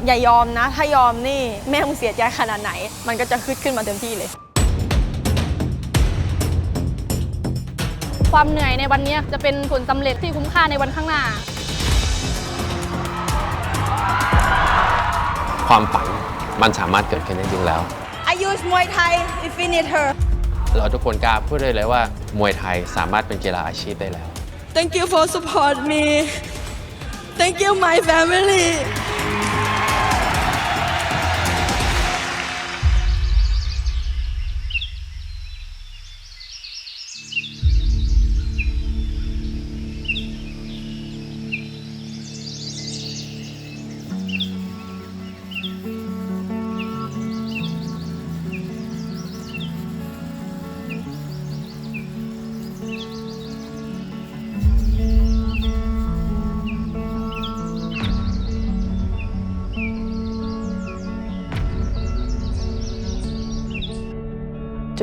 อย่ายอมนะถ้ายอมนี่แม่มึงเสียใจขนาดไหนมันก็จะขึ้นมาเต็มที่เลยความเหนื่อยในวันนี้จะเป็นผลสำเร็จที่คุ้มค่าในวันข้างหน้าความฝันมันสามารถเกิดขึ้นได้จริงแล้ว I use Muay Thai to finish her เราทุกคนกล้าพูดได้เลยว่ามวยไทยสามารถเป็นกีฬาอาชีพได้แล้ว Thank you for support me Thank you my family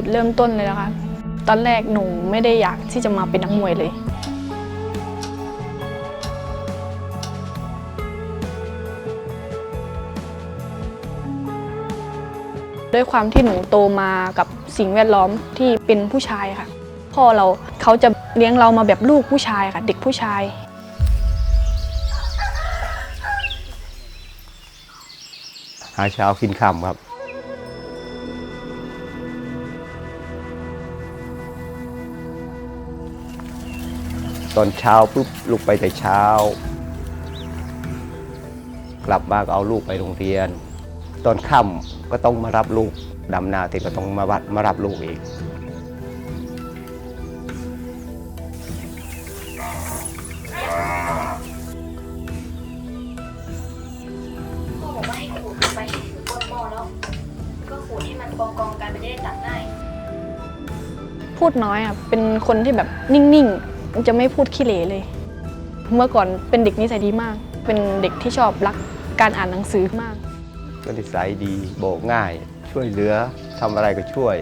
จุดเริ่มต้นเลยนะคะตอนแรกหนูไม่ได้อยากที่จะมาเป็นนักมวยเลยด้วยความที่หนูโตมากับสิ่งแวดล้อมที่เป็นผู้ชายค่ะพ่อเขาจะเลี้ยงเรามาแบบลูกผู้ชายค่ะเด็กผู้ชายหาเช้ากินค่ำครับตอนเช้าปุ๊บลูกไปแต่เช้ากลับมาก็เอาลูกไปโรงเรียนตอนค่ำก็ต้องมารับลูกดำนาที่ก็ต้องมารับลูกอีกพ่อบอกว่าให้ขูดไปให้ถึงก้นหม้อแล้วก็ขูดให้มันกองๆกันมันจะได้ตักง่ายพูดน้อยอ่ะเป็นคนที่แบบนิ่งๆจะไม่พูดขี้เหร่เลยเมื่อก่อนเป็นเด็กนิสัยดีมากเป็นเด็กที่ชอบรักการอ่านหนังสือมากก็นิสัยดีบอกง่ายช่วยเหลือทำอะไรก็ช่วย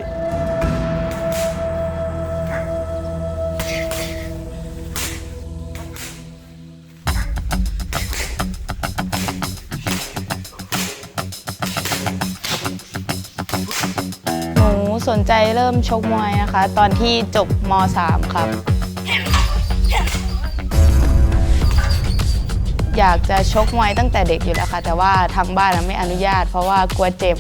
หนูสนใจเริ่มชกมวยนะคะตอนที่จบม.3 ครับอยากจะชกมวยตั้งแต่เด็กอยู่แล้วค่ะแต่ว่าทางบ้านไม่อนุญาตเพราะว่ากลัวเจ็บ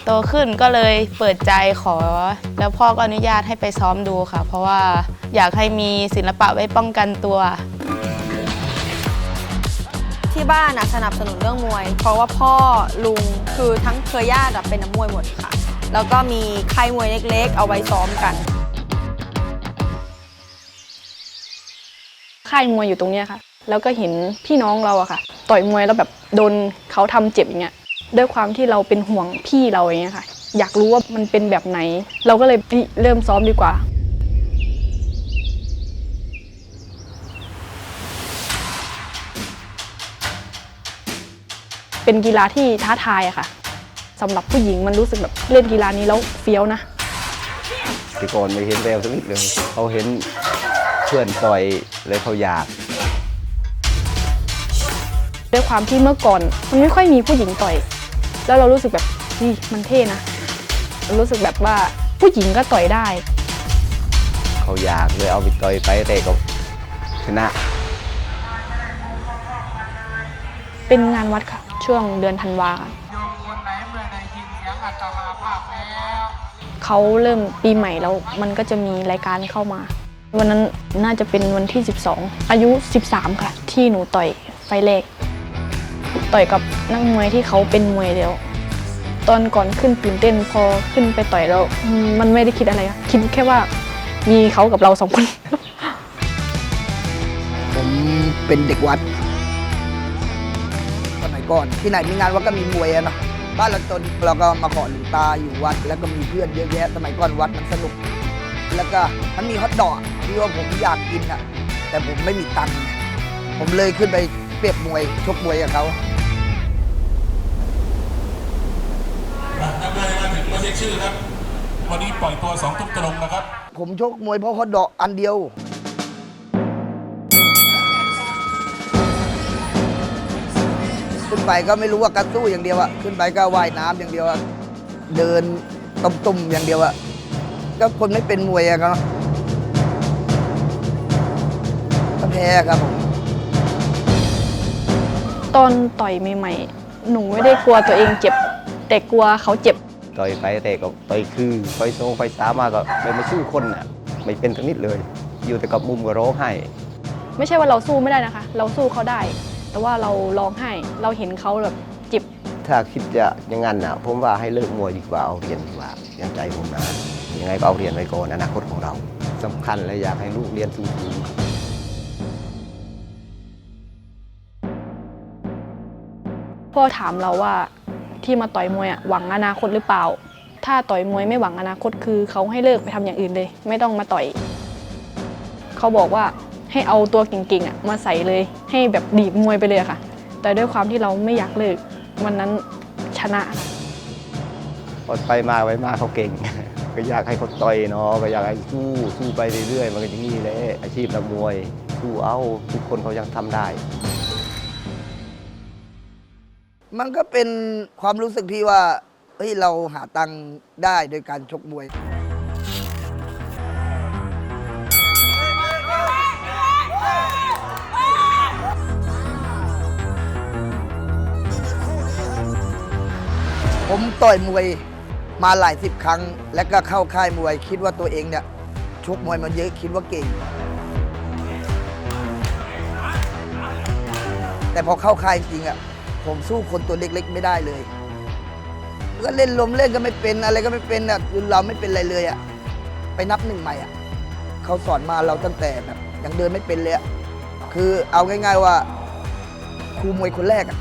โตขึ้นก็เลยเปิดใจขอแล้วพ่อก็อนุญาตให้ไปซ้อมดูค่ะเพราะว่าอยากให้มีศิลปะไว้ป้องกันตัวที่บ้านสนับสนุนเรื่องมวยเพราะว่าพ่อลุงคือทั้งเครือญาติเป็นนักมวยหมดค่ะแล้วก็มีค่ายมวยเล็กๆเอาไว้ซ้อมกันค่ายมวยอยู่ตรงเนี้ยค่ะแล้วก็เห็นพี่น้องเราอะค่ะต่อยมวยแล้วแบบโดนเขาทำเจ็บอย่างเงี้ยด้วยความที่เราเป็นห่วงพี่เราอย่างเงี้ยค่ะอยากรู้ว่ามันเป็นแบบไหนเราก็เลยเริ่มซ้อมดีกว่าเป็นกีฬาที่ท้าทายอะค่ะสำหรับผู้หญิงมันรู้สึกแบบเล่นกีฬานี้แล้วเฟี้ยวนะแต่ก่อนไม่เห็นแววสักนิดเลยเขาเห็นเพื่อนต่อยเลยเขาอยากด้วยความที่เมื่อก่อนมันไม่ค่อยมีผู้หญิงต่อยแล้วเรารู้สึกแบบนี่มันเท่นะรู้สึกแบบว่าผู้หญิงก็ต่อยได้เขาอยากเลยเอาไปต่อยไปแต่ก็ชนะเป็นงานวัดค่ะช่วงเดือนธันวาเขาเริ่มปีใหม่แล้วมันก็จะมีรายการเข้ามาวันนั้นน่าจะเป็นวันที่12อายุ13ค่ะที่หนูต่อยไฟแรกต่อยกับนักมวยที่เขาเป็นมวยแล้วตอนก่อนขึ้นตื่นเต้นพอขึ้นไปต่อยแล้วมันไม่ได้คิดอะไรคิดแค่ว่ามีเขากับเรา2 คนผมเป็นเด็กวัดสมัยก่อนที่ไหนมีงานวัดก็มีมวยอะเนาะบ้านเราจนเราก็มาขอหลวงตาอยู่วัดแล้วก็มีเพื่อนเยอะแยะสมัยก่อนวัดมันสนุกแล้วก็มันมีฮอทดอกที่ว่าผมอยากกินอะแต่ผมไม่มีตังค์ผมเลยขึ้นไปเปรียบมวยชกมวยกับเขานักมวยมาถึงมาเช็คชื่อครับวันนี้ปล่อยตัว2 ทุ่มตรงนะครับผมชกมวยเพราะฮอทดอกอันเดียว ขึ้นไปก็ไม่รู้ว่าการสู้อย่างเดียวอะขึ้นไปก็ว่ายน้ำอย่างเดียวอะเดินตุ่มๆอย่างเดียวอะก็คนไม่เป็นมวยอะก็แพ้ครับผม ตอนต่อยใหม่ๆหนูไม่ได้กลัวตัวเองเจ็บ แต่กลัวเขาเจ็บ ต่อยไปแต่ก็ต่อยคือไฟโซไฟสามาก็ไม่สู้คนน่ะไม่เป็นทั้งนิดเลย อยู่แต่กับมุมก็ร้องไห้ ไม่ใช่ว่าเราสู้ไม่ได้นะคะ เราสู้เขาได้ แต่ว่าเราร้องไห้ เราเห็นเขาแบบเจ็บ ถ้าคิดจะอย่างนั้นนะผมว่าให้เลิกมวยดีกว่าเอาเรียนดีกว่าอย่างใจผมนะยังไงก็เอาเรียนไว้ก่อนอนาคตของเราสำคัญและอยากให้ลูกเรียนสูงๆ พ่อถามเราว่าที่มาต่อยมวยหวังอนาคตหรือเปล่า ถ้าต่อยมวยไม่หวังอนาคตคือเขาให้เลิกไปทำอย่างอื่นเลย ไม่ต้องมาต่อย เขาบอกว่าให้เอาตัวเก่งๆมาใส่เลย ให้แบบดีดมวยไปเลยค่ะ แต่ด้วยความที่เราไม่อยากเลิกวันนั้นชนะ พอไปมาไว้มาเขาเก่ง ก็อยากให้เขาต่อยเนาะก็อยากให้สู้ไปเรื่อยๆมันก็อย่างนี้แหละอาชีพนักมวยสู้เอาทุกคนเขายังทำได้ มันก็เป็นความรู้สึกที่ว่าเฮ้ยเราหาตังค์ได้โดยการชกมวย ผมต่อยมวยมาหลายสิบครั้ง แล้วก็เข้าค่ายมวย คิดว่าตัวเองเนี่ยชกมวยมันเยอะคิดว่าเก่ง แต่พอเข้าค่ายจริงอ่ะผมสู้คนตัวเล็กๆไม่ได้เลยก็เล่นลมเล่นก็ไม่เป็นอะไรก็ไม่เป็นอ่ะเราไม่เป็นอะไรเลยอ่ะไปนับหนึ่งใหม่อ่ะเขาสอนมาเราตั้งแต่แบบยังเดินไม่เป็นเลยอ่ะคือเอาง่ายๆว่าครูมวยคนแรกอ่ะ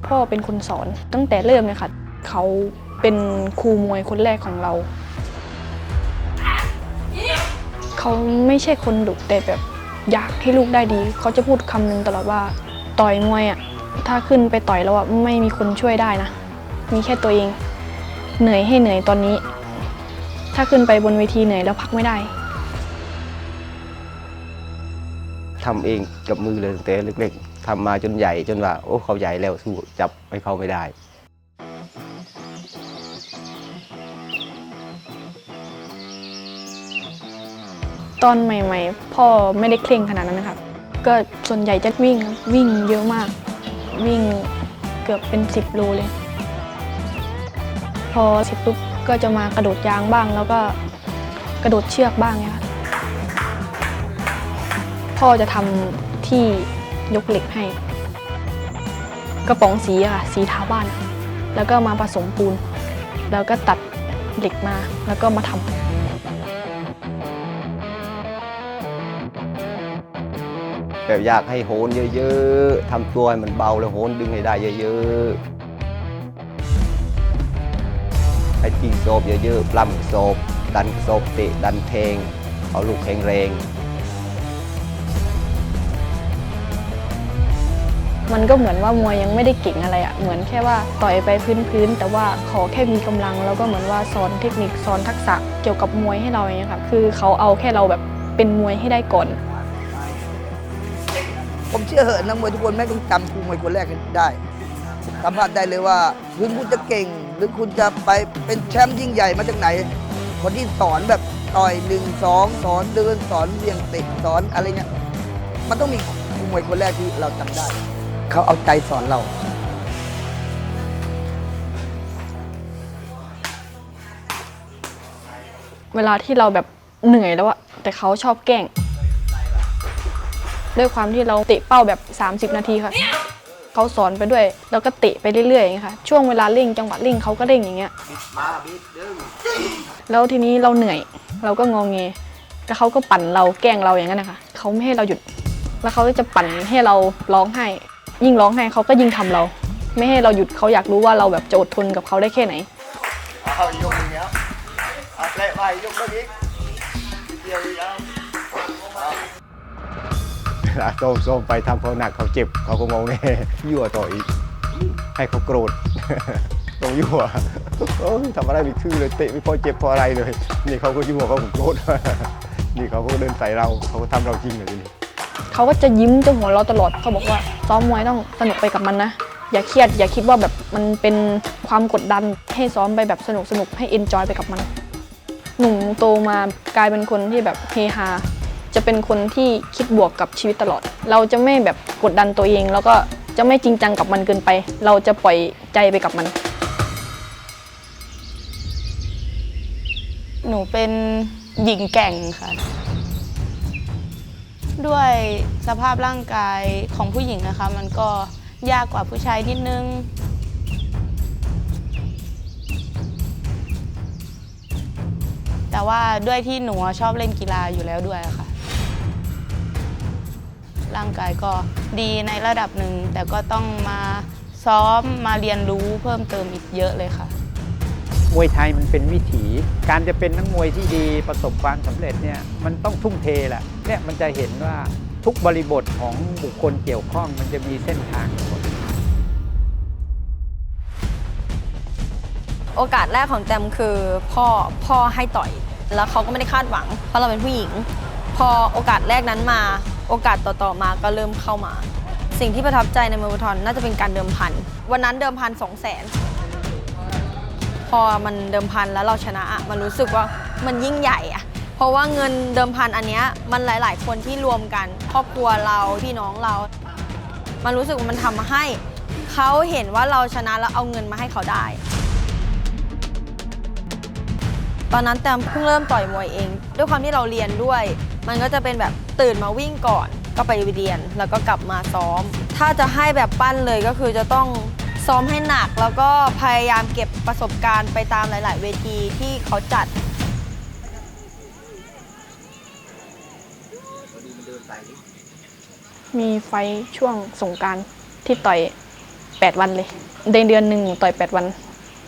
พ่อเป็นคนสอนตั้งแต่เริ่มเลยค่ะเขาเป็นครูมวยคนแรกของเรา เขาไม่ใช่คนดุแต่แบบอยากให้ลูกได้ดี เขาจะพูดคำนึงตลอดว่าต่อยมวยอ่ะถ้าขึ้นไปต่อยแล้วอ่ะไม่มีคนช่วยได้นะมีแค่ตัวเองเหนื่อยให้เหนื่อยตอนนี้ ถ้าขึ้นไปบนเวทีเหนื่อยแล้วพักไม่ได้ ทำเองกับมือเลยตั้งแต่เล็กๆทำมาจนใหญ่จนว่าโอ้เขาใหญ่แล้วสู้จับให้เขาไม่ได้ ตอนใหม่ๆพ่อไม่ได้เคร่งขนาดนั้นนะครับก็ส่วนใหญ่จะวิ่งเยอะมาก วิ่งเกือบเป็น10 โลเลย พอเสร็จปุ๊บก็จะมากระโดดยางบ้างแล้วก็กระโดดเชือกบ้างเนี่ยค่ะพ่อจะทำที่ยกเหล็กให้กระป๋องสีอะค่ะสีทาบ้าน แล้วก็มาผสมปูนแล้วก็ตัดเหล็กมาแล้วก็มาทำแบบอยากให้โหนเยอะๆทำตัวให้มันเบาแล้วโหนดึงให้ได้เยอะๆให้ตีโซบเยอะๆปล้ำโซบดันโซบเตะดันแทงเอาลูกแข็งแรงมันก็เหมือนว่ามวยยังไม่ได้เก่งอะไรอะเหมือนแค่ว่าต่อยไปพื้นๆแต่ว่าขอแค่มีกำลังแล้วก็เหมือนว่าสอนเทคนิคสอนทักษะเกี่ยวกับมวยให้เราอย่างเงี้ยค่ะคือเขาเอาแค่เราแบบเป็นมวยให้ได้ก่อน ผมเชื่อเหอะนักมวยทุกคนไม่ต้องจำครูมวยคนแรกได้สัมผัสได้เลยว่าถึงคุณจะเก่งหรือคุณจะไปเป็นแชมป์ยิ่งใหญ่มาจากไหน คนที่สอนแบบต่อย1 2สอนเดินสอนเบี่ยงเตะสอนอะไรเงี้ยมันต้องมีครูมวยคนแรกที่เราจำได้เขาเอาใจสอนเรา เวลาที่เราแบบเหนื่อยแล้วอะแต่เขาชอบแกล้งด้วยความที่เราเตะเป้าแบบ30 นาทีค่ะเขาสอนไปด้วยแล้วก็เตะไปเรื่อยๆอย่างเงี้ยค่ะช่วงเวลาเร่งจังหวะเร่งเขาก็เร่งอย่างเงี้ยแล้วทีนี้เราเหนื่อยเราก็งอแงแล้วเขาก็ปั่นเราแกล้งเราอย่างนั้นนะคะเขาไม่ให้เราหยุดแล้วเขาก็จะปั่นให้เราร้องไห้ยิ่งร้องไห้เขาก็ยิ่งทำเราไม่ให้เราหยุดเขาอยากรู้ว่าเราแบบจะอดทนกับเขาได้แค่ไหนเอายกอย่างเงี้ยเอาเตะไปยกแบบนี้เดียวอีกแล้วส้มไปทำเขาหนักเขาเจ็บเขาก็งงแน่ยั่วต่ออีกให้เขาโกรธ ต้องยั่วโอ้ยทำอะไรไม่คือเลยเตะไม่พอเจ็บพออะไรเลยนี่เขาก็ยั่วเขาก็โกรธ นี่เขาก็เดินใส่เราเขาก็ทำเราจริงเลยทีนี้ เขาก็จะยิ้มจะหัวเราะตลอดเขาบอกว่าซ้อมมวยต้องสนุกไปกับมันนะอย่าเครียดอย่าคิดว่าแบบมันเป็นความกดดันให้ซ้อมไปแบบสนุกให้เอนจอยไปกับมันหนูโตมากลายเป็นคนที่แบบเฮฮาจะเป็นคนที่คิดบวกกับชีวิตตลอดเราจะไม่แบบกดดันตัวเองแล้วก็จะไม่จริงจังกับมันเกินไปเราจะปล่อยใจไปกับมัน หนูเป็นหญิงแกร่งค่ะ ด้วยสภาพร่างกายของผู้หญิงนะคะ มันก็ยากกว่าผู้ชายนิดนึง แต่ว่าด้วยที่หนูชอบเล่นกีฬาอยู่แล้วด้วยค่ะ ร่างกายก็ดีในระดับหนึ่งแต่ก็ต้องมาซ้อมมาเรียนรู้เพิ่มเติมอีกเยอะเลยค่ะ มวยไทยมันเป็นวิถีการจะเป็นนักมวยที่ดีประสบความสำเร็จเนี่ยมันต้องทุ่มเทแหละเนี่ยมันจะเห็นว่าทุกบริบทของบุคคลเกี่ยวข้องมันจะมีเส้นทางหมด โอกาสแรกของแตมคือพ่อให้ต่อยแล้วเขาก็ไม่ได้คาดหวังเพราะเราเป็นผู้หญิงพอโอกาสแรกนั้นมาโอกาสต่อๆมาก็เริ่มเข้ามาสิ่งที่ประทับใจในเมืองบุรีรัมย์น่าจะเป็นการเดิมพันวันนั้นเดิมพัน200,000พอมันเดิมพันแล้วเราชนะมันรู้สึกว่ามันยิ่งใหญ่อะเพราะว่าเงินเดิมพันอันเนี้ยมันหลายๆคนที่รวมกันครอบครัวเราพี่น้องเรามันรู้สึกว่ามันทำให้เขาเห็นว่าเราชนะแล้วเอาเงินมาให้เขาได้ตอนนั้นแตมเพิ่งเริ่มต่อยมวยเองด้วยความที่เราเรียนด้วยมันก็จะเป็นแบบตื่นมาวิ่งก่อนก็ไปเรียนแล้วก็กลับมาซ้อมถ้าจะให้แบบปั้นเลยก็คือจะต้องซ้อมให้หนักแล้วก็พยายามเก็บประสบการณ์ไปตามหลายๆเวทีที่เขาจัดมีไฟช่วงสงกรานต์ที่ต่อย8 วันเลยในเดือนหนึ่งต่อย8 วัน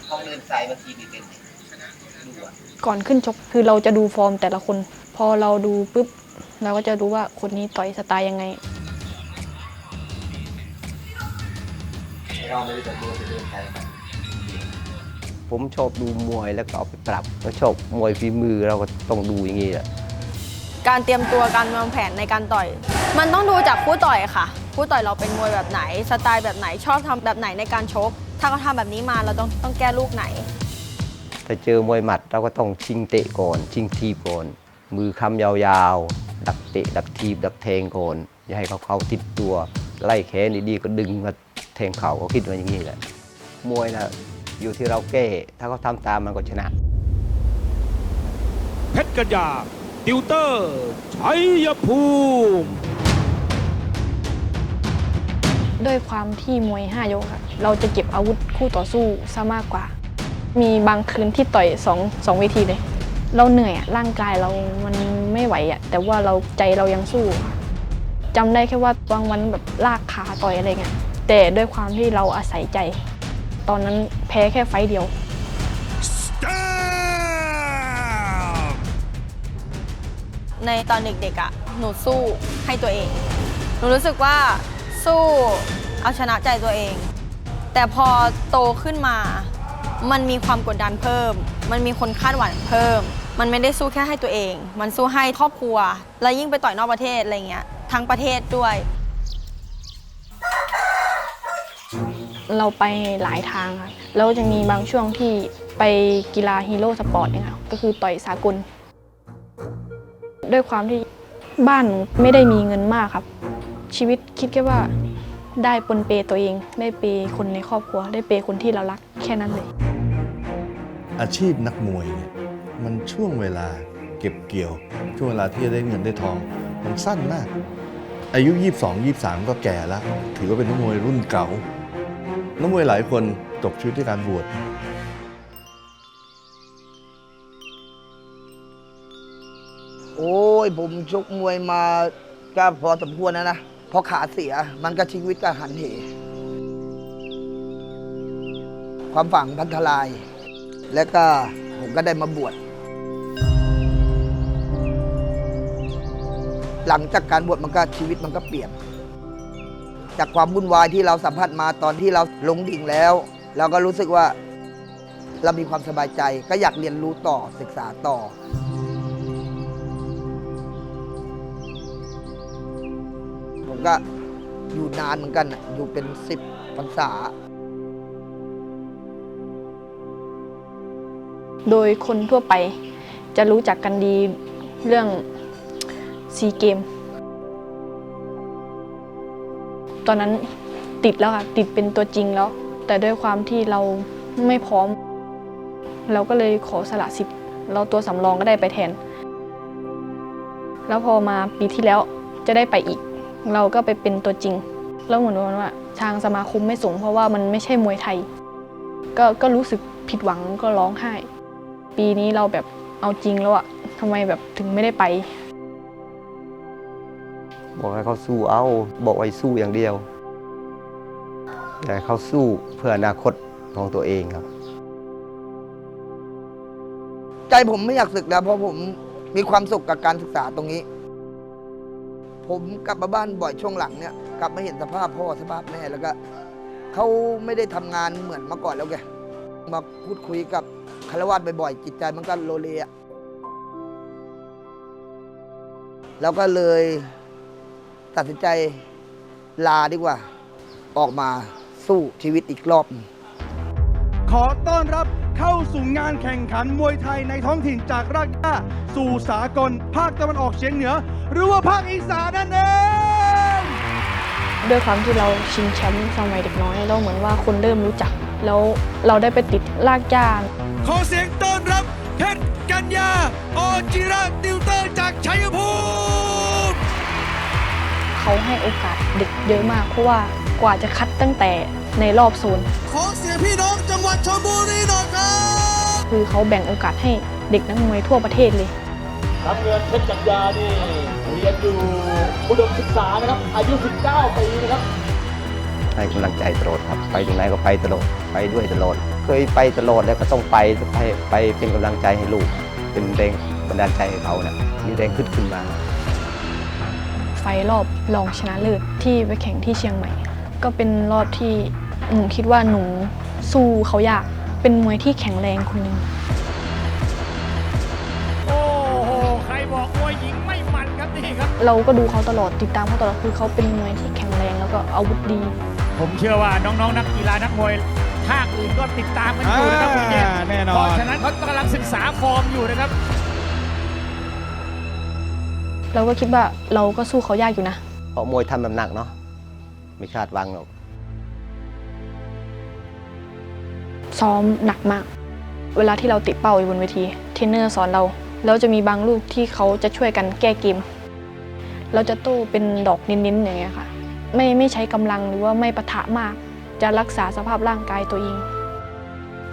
เขาเดินสายมาทีนี้เป็นก่อนขึ้นชกคือเราจะดูฟอร์มแต่ละคนพอเราดูปุ๊บเราก็จะรู้ว่าคนนี้ต่อยสไตล์ยังไงผมชอบดูมวยแล้วก็เอาไปปรับแล้วชอบมวยฝีมือเราก็ต้องดูอย่างนี้แหละ การเตรียมตัวการวางแผนในการต่อยมันต้องดูจากคู่ต่อยค่ะคู่ต่อยเราเป็นมวยแบบไหนสไตล์แบบไหนชอบทำแบบไหนในการชกถ้าเขาทำแบบนี้มาเราต้องแก้ลูกไหนถ้าเจอมวยหมัดเราก็ต้องชิงเตะก่อนชิงทีบก่อนมือค้ำยาวๆดักเตะดักทีบดักแทงก่อนอย่าให้เขาติดตัวไล่แขนดีๆก็ดึงมาแทงเข่าเขาคิดว่าอย่างนี้แหละมวยนะอยู่ที่เราแก้ถ้าเขาทำตามมันก็ชนะเพชรกัญญาติวเตอร์ชัยภูมิด้วยความที่มวย5 ยกค่ะเราจะเก็บอาวุธคู่ต่อสู้ซะมากกว่ามีบางคืนที่ต่อย2 เวทีเลยเราเหนื่อยร่างกายเรามันไม่ไหวแต่ว่าใจเรายังสู้จำได้แค่ว่าบางวันแบบลากขาต่อยอะไรเงี้ยแต่ด้วยความที่เราอาศัยใจตอนนั้นแพ้แค่ไฟต์เดียวในตอนเด็กๆหนูสู้ให้ตัวเองหนูรู้สึกว่าสู้เอาชนะใจตัวเองแต่พอโตขึ้นมามันมีความกดดันเพิ่มมันมีคนคาดหวังเพิ่มมันไม่ได้สู้แค่ให้ตัวเองมันสู้ให้ครอบครัวแล้วยิ่งไปต่อยนอกประเทศอะไรเงี้ยทั้งประเทศด้วยเราไปหลายทางค่ะแล้วจะมีบางช่วงที่ไปกีฬาฮีโร่สปอร์ตเนี่ยค่ะก็คือต่อยสากลด้วยความที่บ้านไม่ได้มีเงินมากครับชีวิตคิดแค่ว่าได้ปนเปตัวเองได้เปคนในครอบครัวได้เปคนที่เรารักแค่นั้นเลยอาชีพนักมวยเนี่ยมันช่วงเวลาเก็บเกี่ยวช่วงเวลาที่จะได้เงินได้ทองมันสั้นมากอายุ 22-23 ก็แก่แล้วถือว่าเป็นนักมวยรุ่นเก่านักมวยหลายคนจบชีวิตด้วยการบวชโอ้ยผมชกมวยมาก็พอสมควรนะพอขาเสียมันก็ชีวิตก็หันเหความฝันพันทลายแล้วก็ผมก็ได้มาบวชหลังจากการบวชมันก็ชีวิตมันก็เปลี่ยนจากความวุ่นวายที่เราสัมผัสมาตอนที่เราลงดิ่งแล้วเราก็รู้สึกว่า เรามีความสบายใจก็อยากเรียนรู้ต่อศึกษาต่อ ผมก็อยู่นานเหมือนกันอยู่เป็น10 พรรษา โดยคนทั่วไปจะรู้จักกันดีเรื่องซีเกมตอนนั้นติดแล้วค่ะติดเป็นตัวจริงแล้ว แต่ด้วยความที่เราไม่พร้อมเราก็เลยขอสละสิทธิ์เราตัวสำรองก็ได้ไปแทน แล้วพอมาปีที่แล้วจะได้ไปอีกเราก็ไปเป็นตัวจริงแล้วเหมือนว่าทางสมาคมไม่ส่งเพราะว่ามันไม่ใช่มวยไทยก็รู้สึกผิดหวังก็ร้องไห้ปีนี้เราแบบเอาจริงแล้วอะทำไมแบบถึงไม่ได้ไปบอกให้เขาสู้เอาบอกไว้สู้อย่างเดียวอยากให้เขาสู้เพื่ออนาคตของตัวเองครับ ใจผมไม่อยากศึกแล้วเพราะผมมีความสุขกับการศึกษาตรงนี้ ผมกลับมาบ้านบ่อยช่วงหลังเนี่ยกลับมาเห็นสภาพพ่อสภาพแม่แล้วก็เขาไม่ได้ทำงานเหมือนเมื่อก่อนแล้วแกมาพูดคุยกับคารวะบ่อยๆจิตใจมันก็โลเลอะแล้วก็เลยตัดสินใจลาดีกว่าออกมาสู้ชีวิตอีกรอบ ขอต้อนรับเข้าสู่งานแข่งขันมวยไทยในท้องถิ่นจากรากหญ้าสู่สากลภาคตะวันออกเฉียงเหนือหรือว่าภาคอีสานนั่นเอง ด้วยความที่เราชิงแชมป์สมัยเด็กน้อยเราเหมือนว่าคนเริ่มรู้จักแล้วเราได้ไปติดลากย่า ขอเสียงต้อนรับเพชรกัญญาอจิระติวเตอร์จากชัยภูมิ เขาให้โอกาสเด็กเยอะมากเพราะว่ากว่าจะคัดตั้งแต่ในรอบโซน ขอเสียงพี่น้องจังหวัดชลบุรีหน่อยครับ คือเขาแบ่งโอกาสให้เด็กนักมวยทั่วประเทศเลย น้ำเงินเพชรกัญญานี่เรียนอยู่อุดมศึกษานะครับอายุ 19 ปีนะครับ ให้กำลังใจตลอดครับไปตรงไหนก็ไปตลอดไปด้วยตลอดเคยไปตลอดแล้วก็ต้องไปเป็นกำลังใจให้ลูกเป็นแรงบันดาลใจให้เขานะมีแรงขึ้นมา ไฟรอบรองชนะเลิศที่ไปแข่งที่เชียงใหม่ ก็เป็นรอบที่หนูคิดว่าหนูสู้เขายากเป็นมวยที่แข็งแรงคนหนึ่ง โอ้โห ใครบอกมวยหญิงไม่มันครับนี่ครับ เราก็ดูเขาตลอดติดตามเขาตลอดคือเขาเป็นมวยที่แข็งแรงแล้วก็อาวุธดี ผมเชื่อว่าน้องๆนักกีฬานักมวยภาคอื่นก็ติดตามกันอยู่นะครับคุณเนี่ย แน่นอน เพราะฉะนั้นเขากำลังศึกษาฟอร์มอยู่นะครับ เราก็คิดว่าเราก็สู้เขายากอยู่นะ เพราะมวยทำน้ำหนักเนาะไม่คาดหวังหรอก ซ้อมหนักมากเวลาที่เราติดเป้าอยู่บนเวทีเทรนเนอร์สอนเราแล้วจะมีบางลูกที่เขาจะช่วยกันแก้เกมเราจะโต้เป็นดอกนิ้นๆอย่างเงี้ยค่ะไม่ใช้กำลังหรือว่าไม่ปะทะมากจะรักษาสภาพร่างกายตัวเอง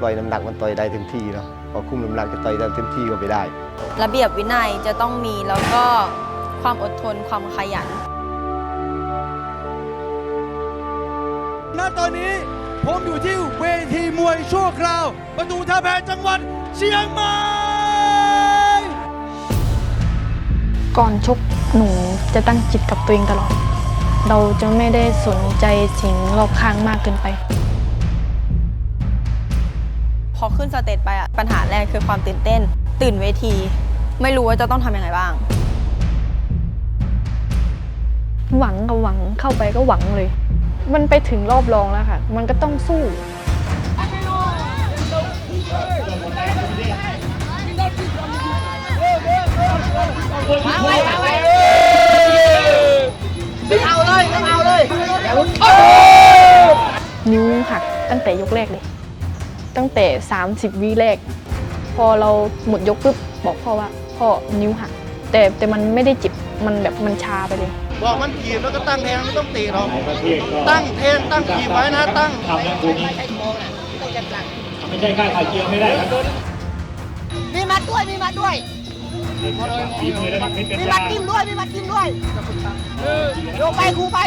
ต่อยน้ำหนักมันต่อยได้เต็มที่เนาะพอคุมน้ำหนักจะต่อยได้เต็มที่ก็ไม่ได้ ระเบียบวินัยจะต้องมีแล้วก็ความอดทนความขยัน ณตอนนี้ผมอยู่ที่เวทีมวยชั่วคราวประตูท่าแพจังหวัดเชียงใหม่ ก่อนชกหนูจะตั้งจิตกับตัวเองตลอดเราจะไม่ได้สนใจสิ่งรอบข้างมากเกินไป พอขึ้นสเตจไปปัญหาแรกคือความตื่นเต้นตื่นเวที ไม่รู้ว่าจะต้องทำยังไงบ้าง หวังกับหวังเข้าไปก็หวังเลย มันไปถึงรอบรองแล้วค่ะมันก็ต้องสู้นิ้วหักตั้งแต่ยกแรกเลยตั้งแต่30 วิแรกพอเราหมดยกปุ๊บบอกพ่อว่าพ่อนิ้วหักแต่มันไม่ได้เจ็บมันแบบมันชาไปเลย บอกมันขีบแล้วก็ตั้งแทงไม่ต้องตีหรอกตั้งแทงตั้งขีบไว้นะตั้ง ไม่ใช่ค่าไข่เจียวไม่ได้ครับ มีมัดด้วยมีมัดด้วย มีมือนะครับเพชรกัญ มี ญา มัดจิ้มด้วยมีมัดจิ้มด้วยโยกไปครูไป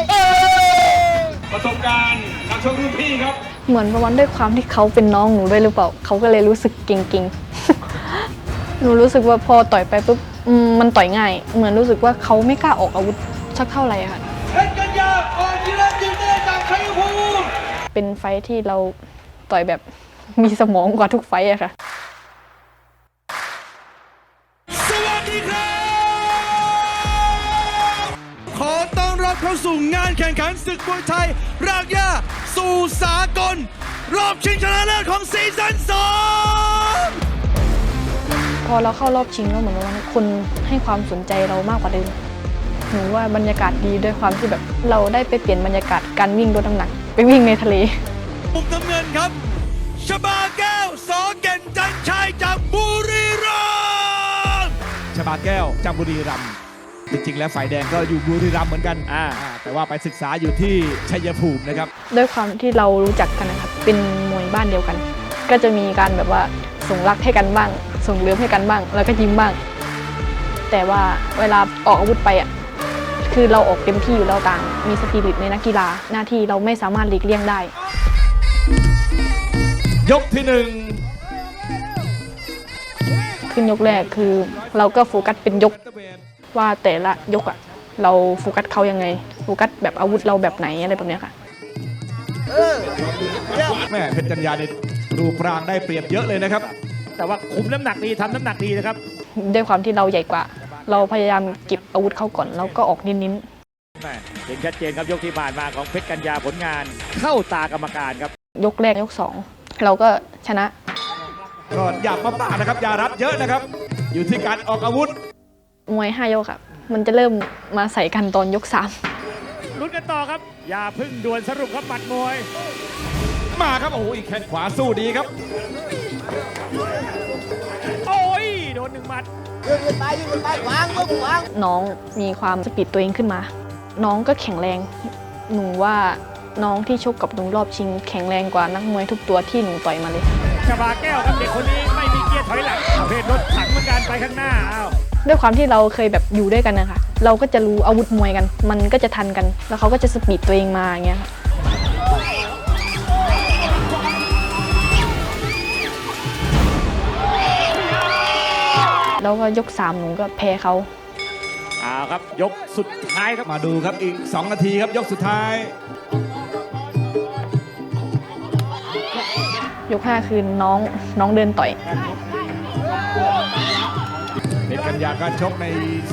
ประสบการณ์นักชกรุ่นพี่ครับ เหมือนประมาณด้วยความที่เขาเป็นน้องหนูด้วยหรือเปล่าเขาก็เลยรู้สึกเก่งๆ หนูรู้สึกว่าพอต่อยไปปุ๊บมันต่อยง่ายเหมือนรู้สึกว่าเขาไม่กล้าออกอาวุธสักเท่าไหร่ค่ะ เพชรกัญญาอจิระติวเตอร์จากชัยภูมิ เป็นไฟท์ที่เราต่อยแบบ มีสมองกว่าทุกไฟต์อะค่ะ สวัสดีครับ ขอต้อนรับเข้าสู่งานแข่งขันศึกมวยไทยรากหญ้าสู่สากล รอบชิงชนะเลิศของซีซั่น2 พอเราเข้ารอบชิงแล้วเหมือนว่าคนให้ความสนใจเรามากกว่าเดิมหนูว่าบรรยากาศดีด้วยความที่แบบเราได้ไปเปลี่ยนบรรยากาศการวิ่งลดน้ำหนักไปวิ่งในทะเล มุมน้ำเงินครับชบาแก้วสอเก่นจันชัยจากบุรีรัมย์ชบาแก้วจากบุรีรัมย์จริงๆแล้วฝ่ายแดงก็อยู่บุรีรัมย์เหมือนกันแต่ว่าไปศึกษาอยู่ที่ชัยภูมินะครับ ด้วยความที่เรารู้จักกันนะครับเป็นมวยบ้านเดียวกัน ก็จะมีการแบบว่าส่งรักให้กันบ้างส่งเลือให้กันบ้างแล้วก็ยิ้มบ้าง แต่ว่าเวลาออกอาวุธไปอ่ะคือเราออกเต็มที่อยู่แล้วต่างมีสปิริตในนักกีฬาหน้าที่เราไม่สามารถหลีกเลี่ยงได้ยกที่ 1 ขึ้นยกแรกคือเราก็โฟกัสเป็นยกว่าแต่ละยกอ่ะเราโฟกัสเขายังไงโฟกัสแบบอาวุธเราแบบไหนอะไรแบบเนี้ยค่ะ แม่เพชรกัญญาเนี่ยรูปร่างได้เปรียบเยอะเลยนะครับแต่ว่าคุมน้ำหนักดีทำน้ำหนักดีนะครับ ด้วยความที่เราใหญ่กว่าเราพยายามเก็บอาวุธเขาก่อนแล้วก็ออกนิ้นเห็นชัดเจนครับยกที่ผ่านมาของเพชรกัญญาผลงานเข้าตากรรมการครับยกแรกยก2เราก็ชนะก็อย่ามาป่านะครับอย่ารัดเยอะนะครับอยู่ที่การออกอาวุธมวย5 ยกครับมันจะเริ่มมาใส่กันตอนยก3ลุ้นกันต่อครับอย่าพึ่งด่วนสรุปครับหมัดมวยมาครับโอ้โหอีกแข้งขวาสู้ดีครับโอ้ยโดน1 หมัดยืนไปวางน้องมีความสปีดตัวเองขึ้นมาน้องก็แข็งแรงหนูว่าน้องที่ชกกับหนูรอบชิงแข็งแรงกว่านักมวยทุกตัวที่หนูต่อยมาเลยชบาแก้วครับเด็กคนนี้ไม่มีเกียร์ถอยหลังประเภทรถถังเหมือนกันไปข้างหน้าด้วยความที่เราเคยแบบอยู่ด้วยกันนะคะเราก็จะรู้อาวุธมวยกันมันก็จะทันกันแล้วเขาก็จะสปีดตัวเองมาอย่างเงี้ยแล้วก็ยก3หนูก็แพ้เขาครับยกสุดท้ายครับมาดูครับอีก2 นาทีครับยกสุดท้ายยก5คือน้องเดินต่อยเพชรกัญญาการชกใน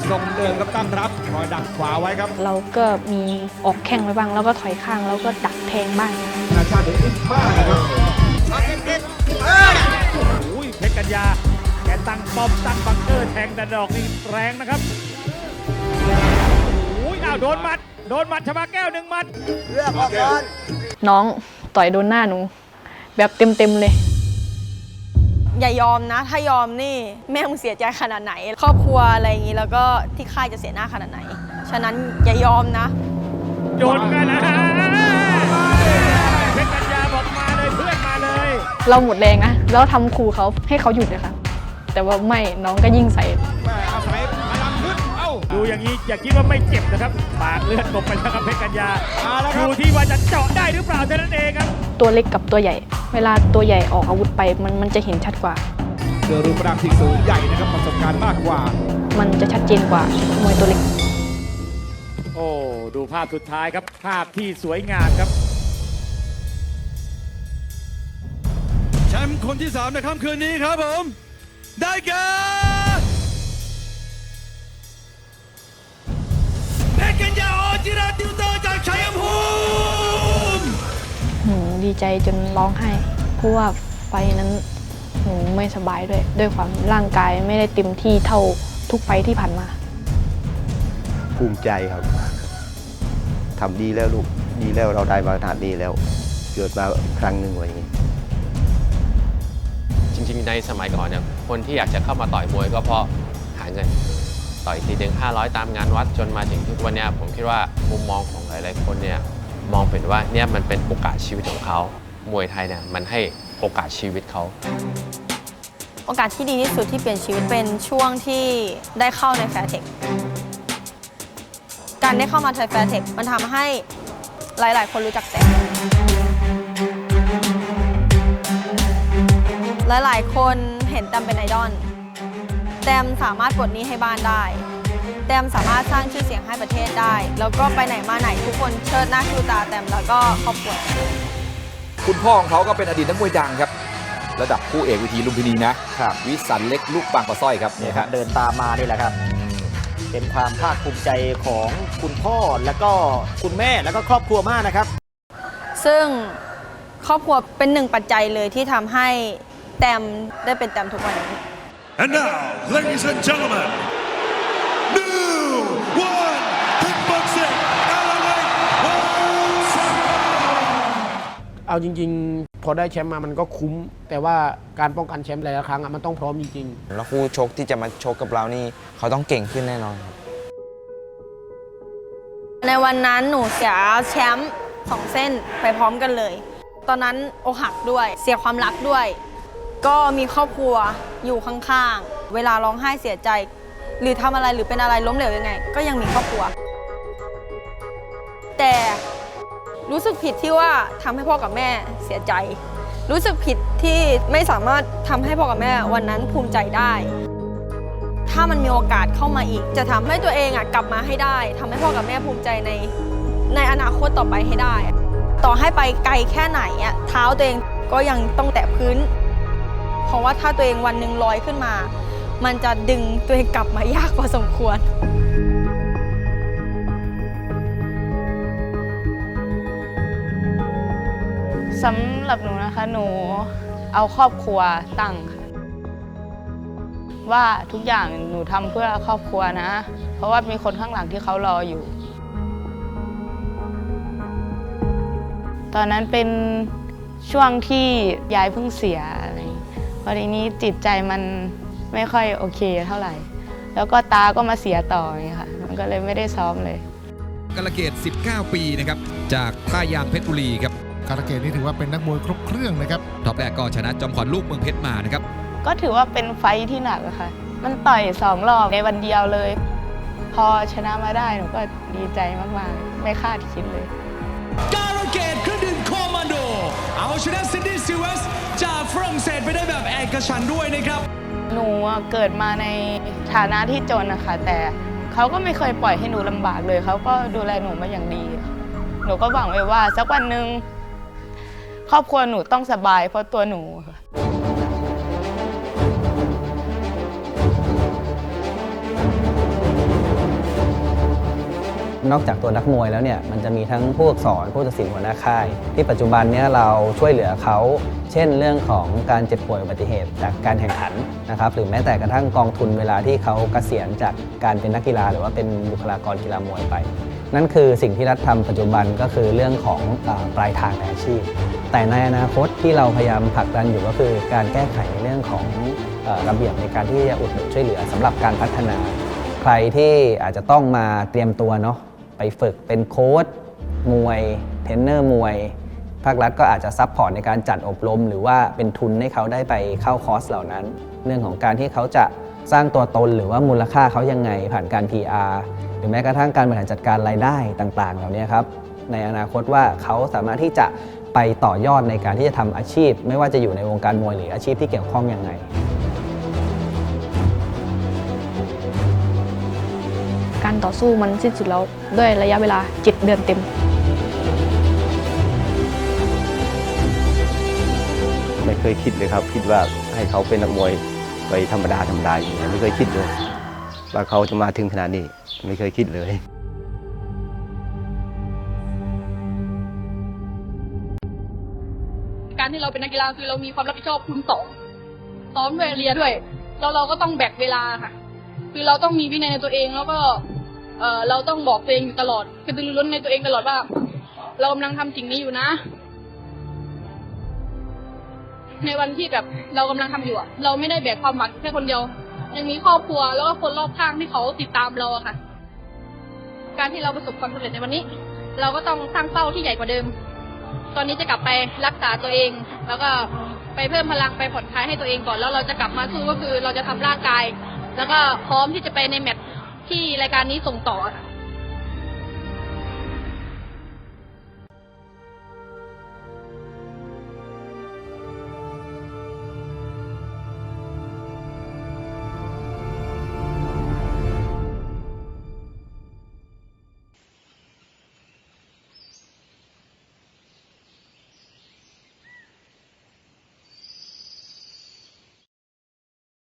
ทรงเดิมครับตั้งรับคอยดักขวาไว้ครับเราก็มีออกแข้งไว้บ้างแล้วก็ถอยข้างแล้วก็ดักแทงบ้างนาชาติเด็กมากนะครับเพชรกัญญาแกตั้งป้อมตั้งบังเกอร์แทงแต่ดอกนี่แรงนะครับโดนหมัดชบาแก้ว1 หมัดเลือกออกก่อนน้องต่อยโดนหน้าหนูแบบเต็มเลยอย่ายอมนะถ้ายอมนี่แม่มึงเสียใจขนาดไหนครอบครัวอะไรอย่างนี้แล้วก็ที่ค่ายจะเสียหน้าขนาดไหนฉะนั้นอย่ายอมนะโดนกันนะเพชรกัญญาบอกมาเลยเพื่อนมาเลยเราหมดแรงนะแล้วทำครูเขาให้เขาหยุดเลยค่ะแต่ว่าไม่น้องก็ยิ่งใส่ดูอย่างนี้อย่าคิดว่าไม่เจ็บนะครับปากเลือดกบไปแล้วครับเพชรกัญญาดูที่ว่าจะเจาะได้หรือเปล่าเท่านั้นเองครับตัวเล็กกับตัวใหญ่เวลาตัวใหญ่ออกอาวุธไปมันจะเห็นชัดกว่าเจอรูปร่างที่สูงใหญ่นะครับประสบการณ์มากกว่ามันจะชัดเจนกว่ามวยตัวเล็กโอ้ดูภาพสุดท้ายครับภาพที่สวยงามครับแชมป์คนที่3ในค่ำคืนนี้ครับผมได้แก่เพชรกัญญา จิราติวเตอร์จากชัยภูมิหนูดีใจจนร้องไห้เพราะว่าไฟนั้นหนูไม่สบายด้วยความร่างกายไม่ได้เต็มที่เท่าทุกไฟที่ผ่านมาภูมิใจครับทำดีแล้วลูกดีแล้วเราได้มาขนาดนี้แล้วเกิดมาครั้งหนึ่งอย่างนี้จริงๆในสมัยก่อนเนี่ยคนที่อยากจะเข้ามาต่อยมวยก็เพราะหาเงินต่อยทีนึง500ตามงานวัดจนมาถึงทุกวันนี้ผมคิดว่ามุมมองของหลายๆคนเนี่ยมองเป็นว่าเนี่ยมันเป็นโอกาสชีวิตของเขามวยไทยเนี่ยมันให้โอกาสชีวิตเขาโอกาสที่ดีที่สุดที่เปลี่ยนชีวิตเป็นช่วงที่ได้เข้าในแฟร์เทคการได้เข้ามาในแฟร์เทคมันทำให้หลายๆคนรู้จักแต้มหลายๆคนเห็นแต้มเป็นไอดอลแต้มสามารถปลดหนี้ให้บ้านได้แต้มสามารถสร้างชื่อเสียงให้ประเทศได้แล้วก็ไปไหนมาไหนทุกคนเชิดหน้าชูตาแต้มแล้วก็ครอบครัวคุณพ่อของเขาก็เป็นอดีตนักมวยดังครับ ระดับคู่เอกวิธีลุมพินีนะครับวิสันเล็กลูกบางปะสร้อยครับ เนี่ยครับเดินตามมานี่แหละครับ เป็นความภาคภูมิใจของคุณพ่อแล้วก็คุณแม่แล้วก็ครอบครัวมากนะครับ ซึ่งครอบครัวเป็นหนึ่งปัจจัยเลยที่ทำให้แตมได้เป็นแตมทุกวันนี้ And now, ladies and gentlemen, new one kickboxing elevate world champion. เอาจริงๆ พอได้แชมป์มามันก็คุ้ม แต่ว่าการป้องกันแชมป์หลายๆครั้งมันต้องพร้อมจริงๆ แล้วคู่ชกที่จะมาชกกับเรานี่เขาต้องเก่งขึ้นแน่นอนครับ ในวันนั้นหนูเสียแชมป์2 เส้นไปพร้อมกันเลย ตอนนั้นอกหักด้วยเสียความรักด้วย ก็มีครอบครัวอยู่ข้างๆเวลาร้องไห้เสียใจ หรือทำอะไรหรือเป็นอะไรล้มเหลวยังไง ก็ยังมีครอบครัว แต่รู้สึกผิดที่ว่าทำให้พ่อกับแม่เสียใจ รู้สึกผิดที่ไม่สามารถทำให้พ่อกับแม่วันนั้นภูมิใจได้ ถ้ามันมีโอกาสเข้ามาอีก จะทำให้ตัวเองกลับมาให้ได้ทำให้พ่อกับแม่ภูมิใจในอนาคตต่อไปให้ได้ ต่อให้ไปไกลแค่ไหนเท้าตัวเองก็ยังต้องแตะพื้น เพราะว่าถ้าตัวเองวันหนึ่งลอยขึ้นมา มันจะดึงตัวเองกลับมายากพอสมควร สำหรับหนูนะคะหนูเอาครอบครัวตั้งค่ะว่าทุกอย่างหนูทำเพื่อครอบครัวนะ เพราะว่ามีคนข้างหลังที่เขารออยู่ ตอนนั้นเป็นช่วงที่ยายเพิ่งเสียอะไรพอทีนี้จิตใจมันไม่ค่อยโอเคเท่าไหร่ แล้วก็ตาก็มาเสียต่ออย่างเงี้ยค่ะมันก็เลยไม่ได้ซ้อมเลยกาลเกต 19 ปีนะครับจากท่ายางเพชรบุรีครับกาลเกตนี่ถือว่าเป็นนักมวยครบเครื่องนะครับรอบแรกก็ชนะจอมขวัญลูกเมืองเพชรมานะครับ ก็ถือว่าเป็นไฟท์ที่หนักอะค่ะมันต่อย2 รอบในวันเดียวเลย พอชนะมาได้หนูก็ดีใจมากๆไม่คาดคิดเลยกาลเกตเครื่องดื่มคอมมานโดเอาชนะซินดี้ซิลเวสจากฝรั่งเศสไปได้แบบเอกฉันท์ด้วยนะครับหนูเกิดมาในฐานะที่จนนะคะแต่เขาก็ไม่เคยปล่อยให้หนูลำบากเลยเขาก็ดูแลหนูมาอย่างดีหนูก็หวังไว้ว่าสักวันหนึ่งครอบครัวหนูต้องสบายเพราะตัวหนูค่ะนอกจากตัวนักมวยแล้วเนี่ยมันจะมีทั้งผู้ฝึกสอนผู้ตัดสินหัวหน้าค่ายที่ปัจจุบันนี้เราช่วยเหลือเขาเช่นเรื่องของการเจ็บป่วยอุบัติเหตุจากการแข่งขันนะครับหรือแม้แต่กระทั่งกองทุนเวลาที่เขาเกษียณจากการเป็นนักกีฬาหรือว่าเป็นบุคลากรกีฬามวยไปนั่นคือสิ่งที่รัฐทำปัจจุบันก็คือเรื่องของปลายทางในอาชีพแต่ในอนาคตที่เราพยายามผลักดันอยู่ก็คือการแก้ไขในเรื่องของระเบียบในการที่จะอุดหนุนช่วยเหลือสำหรับการพัฒนาใครที่อาจจะต้องมาเตรียมตัวเนาะไปฝึกเป็นโค้ชมวยเทรนเนอร์มวยภาครัฐก็อาจจะซัพพอร์ตในการจัดอบรมหรือว่าเป็นทุนให้เขาได้ไปเข้าคอร์สเหล่านั้นเรื่องของการที่เขาจะสร้างตัวตนหรือว่ามูลค่าเขายังไงผ่านการ PR หรือแม้กระทั่งการบริหารจัดการรายได้ต่างๆเหล่านี้ครับในอนาคตว่าเขาสามารถที่จะไปต่อยอดในการที่จะทำอาชีพไม่ว่าจะอยู่ในวงการมวยหรืออาชีพที่เกี่ยวข้องยังไงการต่อสู้มันสิ้นสุดแล้วด้วยระยะเวลา7 เดือนเต็มไม่เคยคิดเลยครับคิดว่าให้เขาเป็นนักมวยไปธรรมดาอย่างนี้ไม่เคยคิดเลยว่าเขาจะมาถึงขนาดนี้ไม่เคยคิดเลยการที่เราเป็นนักกีฬาคือเรามีความรับผิดชอบคูณ 2ซ้อมด้วยเรียนด้วยแล้วเราก็ต้องแบ่งเวลาค่ะคือเราต้องมีวินัยในตัวเองแล้วก็เราต้องบอกตัวเองอยู่ตลอดกระตือรือร้นในตัวเองตลอดว่าเรากำลังทำสิ่งนี้อยู่นะในวันที่แบบเรากำลังทำอยู่เราไม่ได้แบกความหวังแค่คนเดียวยังมีครอบครัวแล้วก็คนรอบข้างที่เขาติดตามเราค่ะการที่เราประสบความสำเร็จในวันนี้เราก็ต้องตั้งเป้าที่ใหญ่กว่าเดิมตอนนี้จะกลับไปรักษาตัวเองแล้วก็ไปเพิ่มพลังไปผ่อนคลายให้ตัวเองก่อนแล้วเราจะกลับมาสู้ก็คือเราจะทำร่างกายแล้วก็พร้อมที่จะไปในแมตช์ที่รายการนี้ส่งต่อค่ะ